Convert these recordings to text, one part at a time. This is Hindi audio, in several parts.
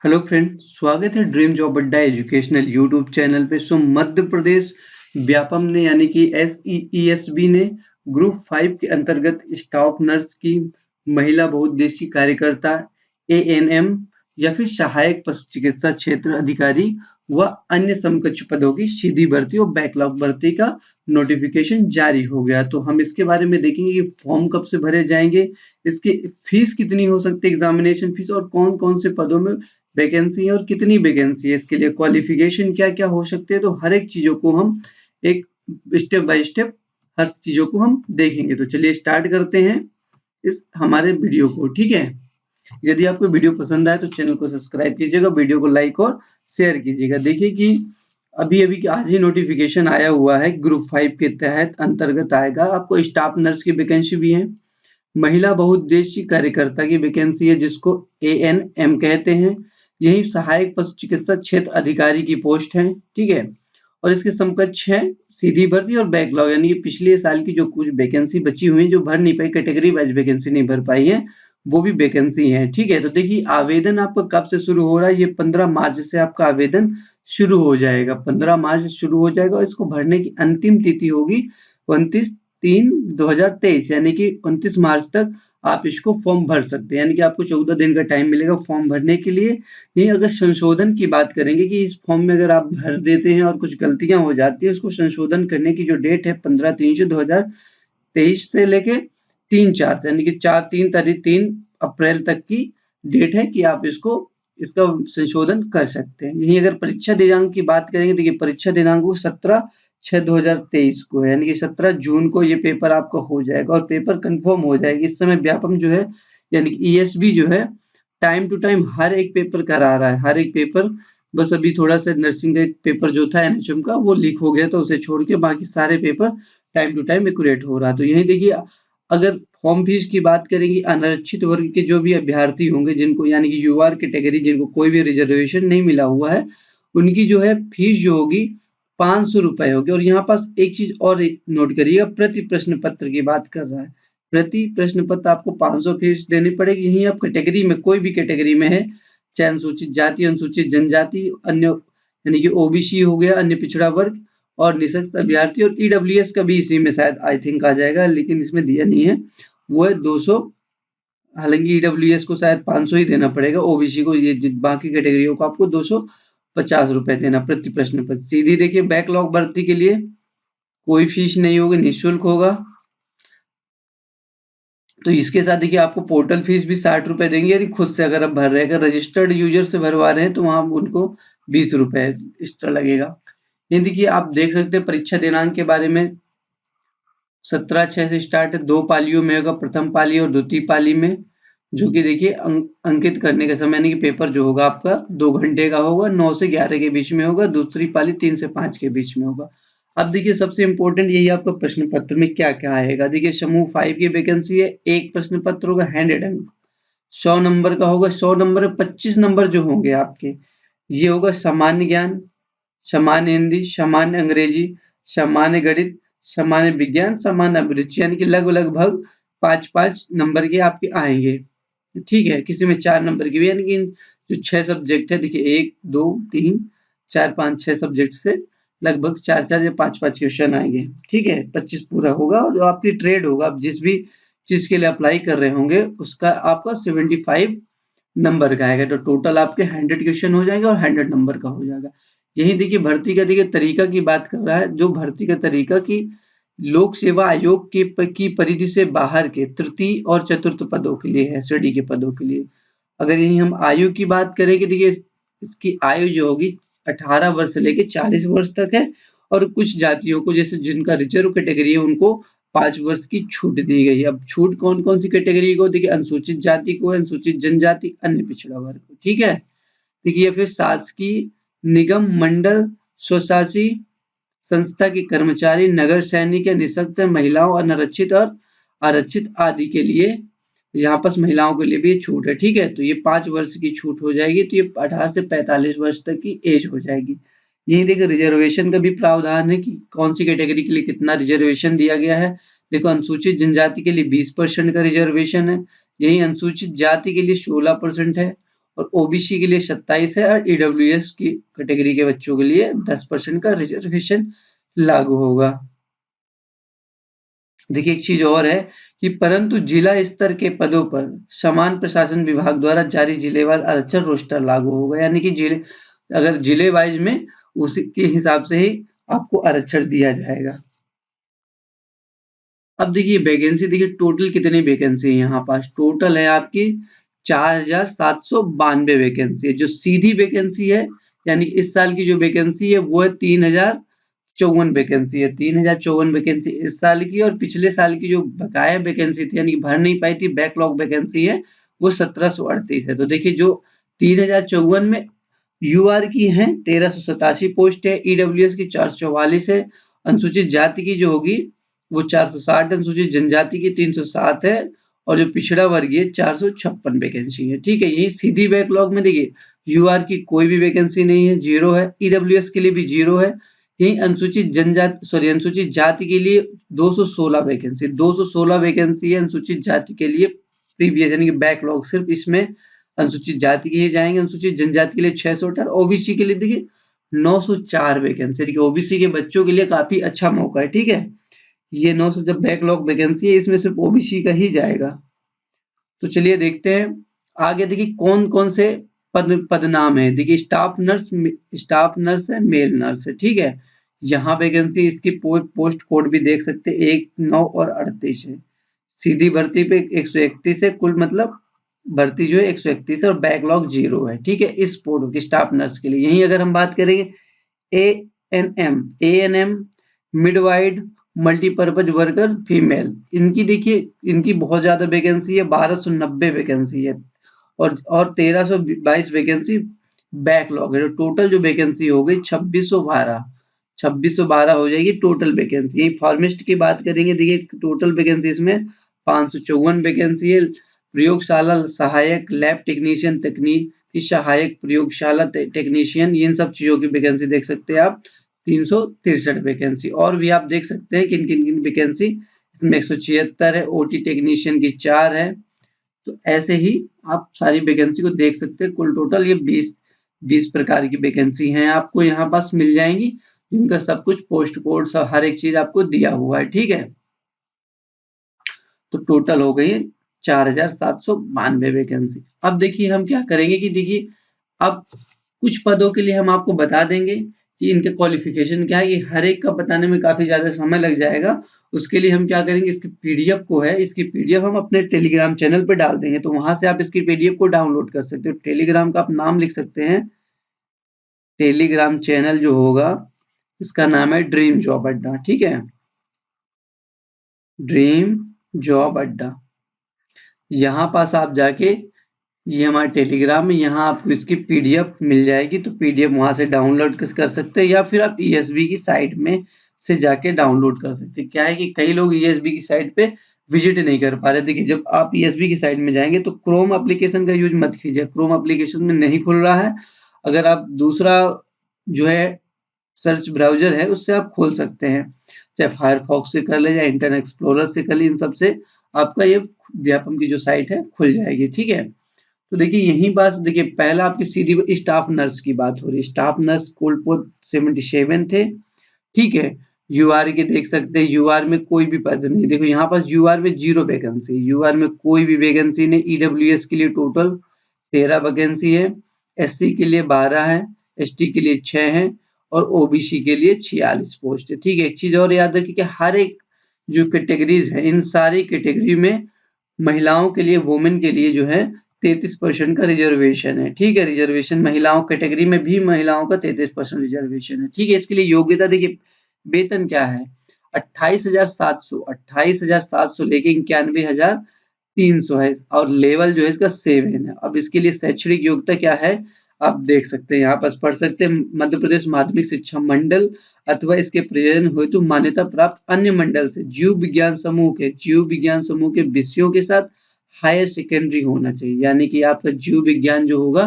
हेलो फ्रेंड, स्वागत है ड्रीम जॉब अड्डा एजुकेशनल यूट्यूब चैनल पे। मध्य प्रदेश व्यापम ने यानी कि SEESB ने ग्रुप 5 के अंतर्गत स्टाफ नर्स की महिला बहुउद्देशीय कार्यकर्ता ANM या फिर सहायक पशु चिकित्सा क्षेत्र अधिकारी व अन्य समकक्ष पदों की सीधी भर्ती और बैकलॉग भर्ती का नोटिफिकेशन जारी हो गया। तो हम इसके बारे में देखेंगे कि फॉर्म कब से भरे जाएंगे, इसकी फीस कितनी हो सकती है, एग्जामिनेशन फीस, और कौन कौन से पदों में वैकेंसी है और कितनी वैकेंसी है, इसके लिए क्वालिफिकेशन क्या क्या हो सकते हैं। तो हर एक चीजों को हम एक स्टेप बाय स्टेप हर चीजों को हम देखेंगे। तो चलिए स्टार्ट करते हैं इस हमारे वीडियो को। ठीक है, यदि आपको वीडियो पसंद आए तो चैनल को सब्सक्राइब कीजिएगा, वीडियो को लाइक और शेयर कीजिएगा। देखिए कि अभी अभी आज ही नोटिफिकेशन आया हुआ है, ग्रुप 5 के तहत अंतर्गत आएगा। आपको स्टाफ नर्स की वैकेंसी भी है, महिला बहुउद्देशीय कार्यकर्ता की वैकेंसी है जिसको ANM कहते हैं, यही सहायक पशु चिकित्सा क्षेत्र अधिकारी की पोस्ट है। ठीक है, और इसके समकक्ष है सीधी भर्ती और बैकलॉग, यानी कि पिछले साल की जो कुछ वैकेंसी बची हुई है, जो भर नहीं पाई, कैटेगरी वाइज वैकेंसी नहीं भर पाई है, वो भी वैकेंसी है। ठीक है, तो देखिए आवेदन आपका कब से शुरू हो रहा है, ये 15 मार्च से आपका आवेदन शुरू हो जाएगा। 15 मार्च से शुरू हो जाएगा और इसको भरने की अंतिम तिथि होगी 29/3/2023, यानी कि 29 मार्च तक आप इसको फॉर्म भर सकते हैं, यानी कि आपको 14 दिन का टाइम मिलेगा फॉर्म भरने के लिए। नहीं, अगर संशोधन की बात करेंगे कि इस फॉर्म में अगर आप भर देते हैं और कुछ गलतियां हो जाती है, उसको संशोधन करने की जो डेट है 15/3/2023 से लेके 3/4, यानी कि 3 तक की डेट है कि आप इसका संशोधन कर सकते हैं। यही अगर परीक्षा दिनांक की बात करेंगे, देखिए परीक्षा दिनांक 17/6/2023 को है, यानी कि 17 जून को ये पेपर आपका हो जाएगा और पेपर कंफर्म हो जाएगी। इस समय व्यापम जो है यानी कि ESB जो है टाइम टू टाइम हर एक पेपर करा रहा है, हर एक पेपर। बस अभी थोड़ा सा नर्सिंग का एक पेपर जो था NHM का, वो लीक हो गया, तो उसे छोड़ के बाकी सारे paper time to time accurate हो रहा है। तो यही देखिए, अगर फॉर्म फीस की बात करेंगे, अनारक्षित वर्ग के जो भी अभ्यर्थी होंगे, जिनको यानी कि UR कैटेगरी, जिनको कोई भी रिजर्वेशन नहीं मिला हुआ है, उनकी जो है फीस जो होगी 500 रुपए होगी। और यहाँ पास एक चीज और नोट करिएगा, प्रति प्रश्न पत्र की बात कर रहा है, प्रति प्रश्न पत्र आपको 500 फीस देनी पड़ेगी। यही आप कैटेगरी में कोई भी कैटेगरी में है, चाहे अनुसूचित जाति, अनुसूचित जनजाति, अन्य यानी कि OBC हो गया, अन्य पिछड़ा वर्ग, और निःशक्त अभ्यर्थी, और EWS का भी इसी में शायद आई थिंक आ जाएगा, लेकिन इसमें दिया नहीं है, वो है 200। हालांकि EWS को शायद 500 ही देना पड़ेगा, OBC को, ये बाकी कैटेगरियों को आपको 250 रुपए देना प्रति प्रश्न पत्र। सीधी देखिए बैकलॉग भर्ती के लिए कोई फीस नहीं होगी, निःशुल्क होगा। तो इसके साथ देखिए आपको पोर्टल फीस भी 60 रुपए देंगे, यदि खुद से अगर आप भर रहे हैं। अगर रजिस्टर्ड यूजर से भरवा रहे हैं तो वहां उनको 20 रुपए एक्स्ट्रा लगेगा। ये देखिए आप देख सकते हैं परीक्षा दिनांक के बारे में, 17/6 से स्टार्ट है, 2 पालियों में होगा, प्रथम पाली और द्वितीय पाली में, जो कि देखिए अंकित करने का समय, यानी कि पेपर जो होगा आपका 2 घंटे का होगा, 9 से 11 के बीच में होगा, दूसरी पाली 3 से 5 के बीच में होगा। अब देखिए सबसे इंपॉर्टेंट यही आपका प्रश्न पत्र में क्या क्या आएगा। देखिए समूह 5 की वैकेंसी है, एक प्रश्न पत्र होगा हैंडेड अंक, 100 नंबर का होगा। 100 नंबर में 25 नंबर जो होंगे आपके, ये होगा सामान्य ज्ञान, सामान्य हिंदी, सामान्य अंग्रेजी, सामान्य गणित, सामान्य विज्ञान, सामान्य अभिरुचि, यानी कि लगभग 5-5 नंबर के आपके आएंगे। ठीक है, किसी में 4 नंबर की भी, यानी कि जो 6 सब्जेक्ट है, देखिए 1 2 3 4 5 6 सब्जेक्ट से लगभग 4-4 या 5-5 क्वेश्चन आएंगे। ठीक है, 25 पूरा होगा। और जो आपकी ट्रेड होगा, आप जिस भी चीज के लिए अप्लाई कर रहे होंगे, उसका आपका 75 नंबर का आएगा। तो टोटल आपके 100 क्वेश्चन हो जाएंगे और 100 नंबर का हो जाएगा। यही देखिए भर्ती का देखिए तरीका की बात कर रहा है, जो भर्ती का तरीका की लोक सेवा आयोग की परिधि से बाहर के तृतीय और चतुर्थ पदों के लिए है, श्रेणी के पदों के लिए। अगर यही हम आयु की बात करें कि देखिए इसकी आयु जो होगी 18 वर्ष से लेकर 40 वर्ष तक है। और कुछ जातियों को, जैसे जिनका रिजर्व कैटेगरी है, उनको 5 वर्ष की छूट दी गई है। अब छूट कौन कौन सी कैटेगरी को, देखिए अनुसूचित जाति को, अनुसूचित जनजाति, अन्य पिछड़ा वर्ग को। ठीक है, देखिए फिर शासकीय, निगम, मंडल, स्वशासी संस्था के कर्मचारी, नगर सैनिक या निःशक्त महिलाओं, अनारक्षित और आरक्षित आदि के लिए, यहाँ पर महिलाओं के लिए भी छूट है। ठीक है, तो ये 5 वर्ष की छूट हो जाएगी, तो ये 18 से 45 वर्ष तक की एज हो जाएगी। यही देखिए रिजर्वेशन का भी प्रावधान है कि कौन सी कैटेगरी के लिए कितना रिजर्वेशन दिया गया है। देखो अनुसूचित जनजाति के लिए 20% का रिजर्वेशन है, यही अनुसूचित जाति के लिए 16% है, और ओबीसी के लिए 27 है और ईडब्ल्यूएस की कैटेगरी के बच्चों के लिए 10% का रिजर्वेशन लागू होगा। देखिए एक चीज और है कि परंतु जिला स्तर के पदों पर समान प्रशासन विभाग द्वारा जारी जिलेवार आरक्षण रोस्टर लागू होगा, यानी कि जिले अगर जिले वाइज में उसी के हिसाब से ही आपको आरक्षण दिया जाएगा। अब देखिए वैकेंसी, देखिए टोटल कितनी वैकेंसी है यहाँ पास, टोटल है आपकी 4792 वैकेंसी है। जो सीधी वैकेंसी है यानी इस साल की जो वैकेंसी है वो है 3054 वैकेंसी है। 3054 वैकेंसी इस साल की, और पिछले साल की जो बकाया वैकेंसी थी यानी कि भर नहीं पाई थी, बैकलॉग वैकेंसी है, वो 1738 है। तो देखिए जो 3054 में यूआर की है 1387 पोस्ट है, ईडब्ल्यूएस की 444 है, अनुसूचित जाति की जो होगी वो 460, अनुसूचित जनजाति की 307 है, और जो पिछड़ा वर्गीय 456 वैकेंसी है। ठीक है, यही सीधी बैकलॉग में देखिए यूआर की कोई भी वैकेंसी नहीं है, 0 है, ईडब्ल्यूएस के लिए भी 0 है। यही अनुसूचित जाति के लिए 216 वैकेंसी, 216 वैकेंसी है अनुसूचित जाति के लिए प्रीवियस, यानी कि बैकलॉग सिर्फ इसमें अनुसूचित जाति के ही जाएंगे। अनुसूचित जनजाति के लिए 618, ओबीसी के लिए देखिए 904 वैकेंसी। देखिए ओबीसी के बच्चों के लिए काफी अच्छा मौका है। ठीक है, ये 900 जब बैकलॉग वैकेंसी है इसमें सिर्फ ओबीसी का ही जाएगा। तो चलिए देखते हैं आगे। देखिए कौन कौन से पद नाम है। देखिए स्टाफ नर्स है, मेल नर्स है। ठीक है, यहाँ वैकेंसी इसकी पोस्ट कोड भी देख सकते हैं, 1, 9 और 38 है। सीधी भर्ती पे 131 है, कुल मतलब भर्ती जो है 131 है, और बैकलॉग 0 है। ठीक है, इस पोस्ट की स्टाफ नर्स के लिए। यही अगर हम बात करेंगे एएनएम मिडवाइड मल्टीपर्पज वर्कर फीमेल, इनकी देखिए इनकी बहुत ज्यादा वैकेंसी है, 1290 वैकेंसी है, और 1322 वैकेंसी बैकलॉग है। टोटल जो वैकेंसी हो गई 2612 हो जाएगी टोटल वैकेंसी। यही फार्मिस्ट की बात करेंगे, देखिए टोटल वैकेंसी इसमें 554 वैकेंसी है। प्रयोगशाला सहायक, लैब टेक्नीशियन, तकनीकी सहायक, प्रयोगशाला टेक्नीशियन, इन सब चीजों की वैकेंसी देख सकते हैं आप, 363 वैकेंसी। और भी आप देख सकते हैं किन किन किन वैकेंसी, इसमें 176 है, ओटी टेक्नीशियन की 4 है। तो ऐसे ही आप सारी वैकेंसी को देख सकते हैं। कुल टोटल ये 20 प्रकार की वैकेंसी हैं आपको यहाँ पास मिल जाएंगी, जिनका सब कुछ पोस्ट कोड सब हर एक चीज आपको दिया हुआ है। ठीक है, तो टोटल हो गई 4792 वैकेंसी। अब देखिए हम क्या करेंगे कि देखिए अब कुछ पदों के लिए हम आपको बता देंगे कि इनके क्वालिफिकेशन क्या है। ये हर एक का बताने में काफी ज्यादा समय लग जाएगा। उसके लिए हम क्या करेंगे, इसकी पीडीएफ को है, इसकी पीडीएफ हम अपने टेलीग्राम चैनल पे डाल देंगे, तो वहां से आप इसकी पीडीएफ को डाउनलोड कर सकते हो। टेलीग्राम का आप नाम लिख सकते हैं, टेलीग्राम चैनल जो होगा इसका नाम है ड्रीम जॉब अड्डा। ठीक है, ड्रीम जॉब अड्डा, यहाँ पास आप जाके ये हमारे टेलीग्राम में, यहाँ आपको इसकी पीडीएफ मिल जाएगी, तो पीडीएफ वहां से डाउनलोड कर सकते हैं, या फिर आप ईएसबी की साइट में से जाके डाउनलोड कर सकते हैं। क्या है कि कई लोग ईएसबी की साइट पे विजिट नहीं कर पा रहे। देखिए जब आप ईएसबी की साइट में जाएंगे तो क्रोम एप्लीकेशन का यूज मत कीजिए, क्रोम एप्लीकेशन में नहीं खुल रहा है। अगर आप दूसरा जो है सर्च ब्राउजर है उससे आप खोल सकते हैं, चाहे फायरफॉक्स से कर ले या इंटरनेट एक्सप्लोरर से कर ले, इन सबसे आपका ये व्यापम की जो साइट है खुल जाएगी। ठीक है, तो देखिए यही बात, देखिए पहला आपकी सीधी स्टाफ नर्स की बात हो रही है। स्टाफ नर्स कोल्ड 77 थे। ठीक है, यूआर के देख सकते हैं, यूआर में कोई भी पद नहीं। देखो यहाँ पास यूआर में 0 वैकेंसी, यूआर में कोई भी वैकेंसी नहीं। ईडब्ल्यूएस के लिए टोटल 13 वैकेंसी है, एससी के लिए 12 है, एसटी के लिए 6 है, और ओबीसी के लिए 46 पोस्ट है। ठीक है, एक चीज और याद रखिए कि हर एक जो कैटेगरीज है, इन सारी कैटेगरी में महिलाओं के लिए, वुमेन के लिए जो है 33% का रिजर्वेशन है। ठीक है, रिजर्वेशन महिलाओं कैटेगरी में भी महिलाओं का 33% रिजर्वेशन है। ठीक है, इसके लिए योग्यता देखिए वेतन क्या है, 28,700 लेके 91,300 है, और लेवल जो है इसका 7 है। अब इसके लिए शैक्षणिक योग्यता क्या है आप देख सकते हैं, यहाँ पर पढ़ सकते हैं मध्य प्रदेश माध्यमिक शिक्षा मंडल अथवा इसके प्रयोजन हेतु मान्यता प्राप्त अन्य मंडल से जीव विज्ञान समूह के विषयों के साथ हायर सेकेंडरी होना चाहिए। यानी कि आपका जीव विज्ञान जो होगा,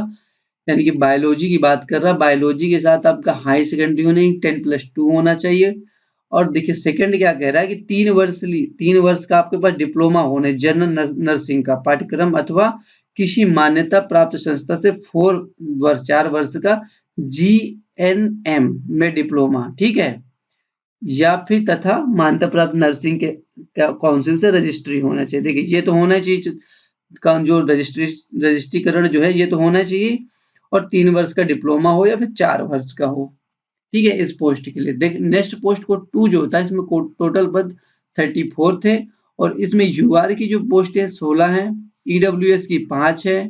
यानी कि बायोलॉजी की बात कर रहा है, बायोलॉजी के साथ आपका हाई सेकेंडरी होने 10+2 होना चाहिए। और देखिए सेकंड क्या कह रहा है कि 3 वर्ष का आपके पास डिप्लोमा होने जनरल नर्सिंग का पाठ्यक्रम अथवा किसी मान्यता प्राप्त संस्था से 4 वर्ष का GNM में डिप्लोमा, ठीक है, या फिर तथा मान्यता प्राप्त नर्सिंग के काउंसिल से रजिस्ट्री होना चाहिए। देखिए ये तो होना चाहिए का जो रजिस्ट्रीकरण जो है ये तो होना चाहिए, और 3 वर्ष का डिप्लोमा हो या फिर 4 वर्ष का हो, ठीक है, इस पोस्ट के लिए। देख नेक्स्ट पोस्ट कोड 2 जो होता है इसमें टोटल पद 34 थे, और इसमें यूआर की जो पोस्ट है 16 है, ईडब्ल्यूएस की 5 है,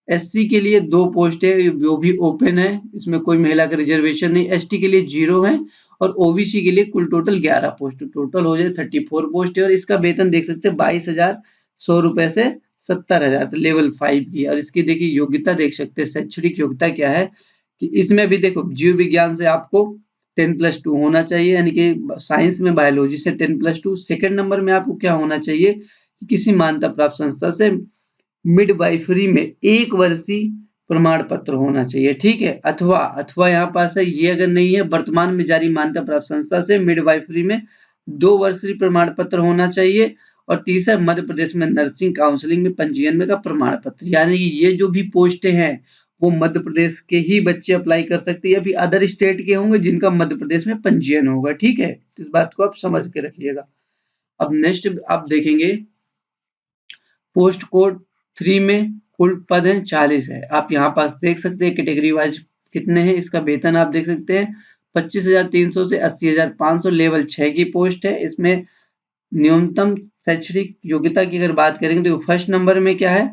एससी के लिए 2 पोस्ट है वो भी ओपन है, इसमें कोई महिला का रिजर्वेशन नहीं, एसटी के लिए 0 है, और ओबीसी के लिए कुल टोटल 11 पोस्ट, टोटल हो जाए 34 पोस्ट है, और इसका वेतन देख सकते हैं 22,100 रुपए से 70,000 लेवल 5 की। और इसकी देखिए योग्यता देख सकते हैं, शैक्षणिक योग्यता क्या है कि इसमें भी देखो जीव विज्ञान से आपको 10+2 होना चाहिए, यानी कि साइंस में बायोलॉजी से 10+2। सेकंड नंबर में आपको क्या होना चाहिए कि किसी मान्यता प्राप्त संस्था से मिडवाइफरी में 1 वर्षीय प्रमाण पत्र होना चाहिए, ठीक है, अथवा यहाँ पास है, ये अगर नहीं है वर्तमान में जारी मान्यता प्राप्त संस्था से मिडवाइफरी में 2 वर्षीय प्रमाण पत्र होना चाहिए, और तीसरा मध्य प्रदेश में नर्सिंग काउंसलिंग में पंजीयन में का प्रमाण पत्र। यानी कि ये जो भी पोस्टें हैं वो मध्य प्रदेश के ही बच्चे अप्लाई कर सकते हैं, या फिर अदर स्टेट के होंगे जिनका मध्य प्रदेश में पंजीयन होगा, ठीक है, इस बात को आप समझ के रखिएगा। अब नेक्स्ट आप देखेंगे पोस्ट कोड 3 में कुल पद हैं 40 है। आप यहाँ पास देख सकते हैं कैटेगरी वाइज कितने हैं, इसका वेतन आप देख सकते हैं 25,300 से 80,500, लेवल 6 की पोस्ट है। इसमें न्यूनतम शैक्षणिक योग्यता की अगर बात करेंगे तो फर्स्ट नंबर में क्या है,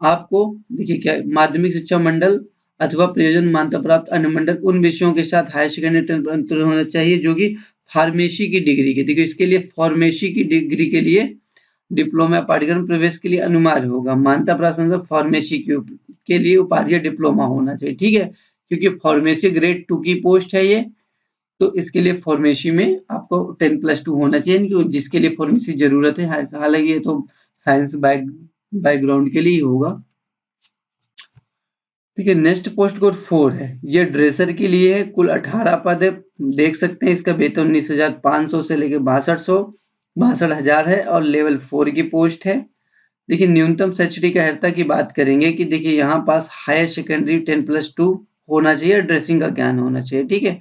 आपको देखिए क्या माध्यमिक शिक्षा मंडल अथवा प्रयोजन मान्यता प्राप्त अनुमंडल उन विषयों के साथ हायर सेकेंडरी होना चाहिए जो कि फार्मेसी की डिग्री के, देखिए इसके लिए फार्मेसी की डिग्री के लिए डिप्लोमा पाठ्यक्रम प्रवेश के लिए अनिवार्य होगा। मान्यता प्राप्त संस्था फार्मेसी के लिए उपाधि डिप्लोमा होना चाहिए, ठीक है, क्योंकि फार्मेसी ग्रेड 2 की पोस्ट है ये, तो इसके लिए फार्मेसी में आपको 10+2 होना चाहिए, जिसके लिए फार्मेसी जरूरत है। हालांकि ये तो साइंस बैकग्राउंड के लिए ही होगा, ठीक है। नेक्स्ट पोस्ट कोड 4 है, ये ड्रेसर के लिए है, कुल 18 पद है, देख सकते हैं इसका वेतन 19,500 से लेकर 62,000 है, और लेवल 4 की पोस्ट है। देखिए न्यूनतम शैक्षणिक अर्हता की बात करेंगे कि देखिए यहाँ पास हायर सेकेंडरी 10+2 होना चाहिए, ड्रेसिंग का ज्ञान होना चाहिए, ठीक है।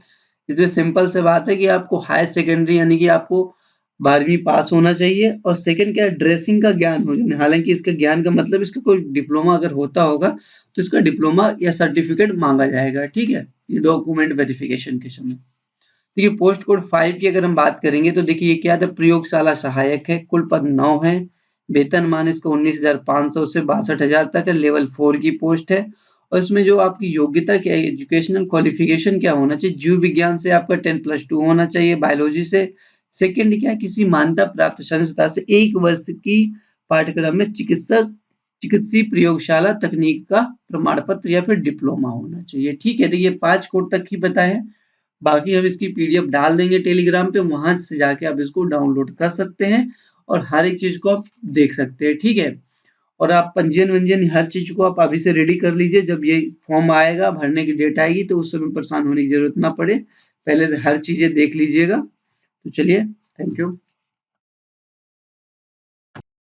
इसमें सिंपल से बात है कि आपको हायर सेकेंडरी यानी कि आपको 12वीं पास होना चाहिए, और सेकंड क्या है ड्रेसिंग का ज्ञान हो जाए। हालांकि इसका ज्ञान का मतलब इसका कोई डिप्लोमा अगर होता होगा तो इसका डिप्लोमा या सर्टिफिकेट मांगा जाएगा, ठीक है, ये डॉक्यूमेंट वेरिफिकेशन के समय। देखिए पोस्ट कोड 5 की अगर हम बात करेंगे तो देखिए ये क्या था, प्रयोगशाला सहायक है, कुल पद 9 है, वेतन मान इसका 19,500 से 62,000 तक है, लेवल 4 की पोस्ट है। और इसमें जो आपकी योग्यता क्या है, एजुकेशनल क्वालिफिकेशन क्या होना चाहिए, जीव विज्ञान से आपका 10+2 होना चाहिए, बायोलॉजी से, सेकंड क्या किसी मान्यता प्राप्त संस्था से 1 वर्ष की पाठ्यक्रम में चिकित्सीय प्रयोगशाला तकनीक का प्रमाण पत्र या फिर डिप्लोमा होना चाहिए, ठीक है। तो ये 5 कोड तक ही बताए, बाकी हम इसकी पीडीएफ डाल देंगे टेलीग्राम पे, वहां से जाके आप इसको डाउनलोड कर सकते हैं और हर एक चीज को आप देख सकते हैं, ठीक है। और आप पंजीयन वंजीयन हर चीज को आप अभी से रेडी कर लीजिए, जब ये फॉर्म आएगा भरने की डेट आएगी तो उस समय परेशान होने की जरूरत ना पड़े, पहले हर चीजें देख लीजिएगा। तो चलिए, थैंक यू।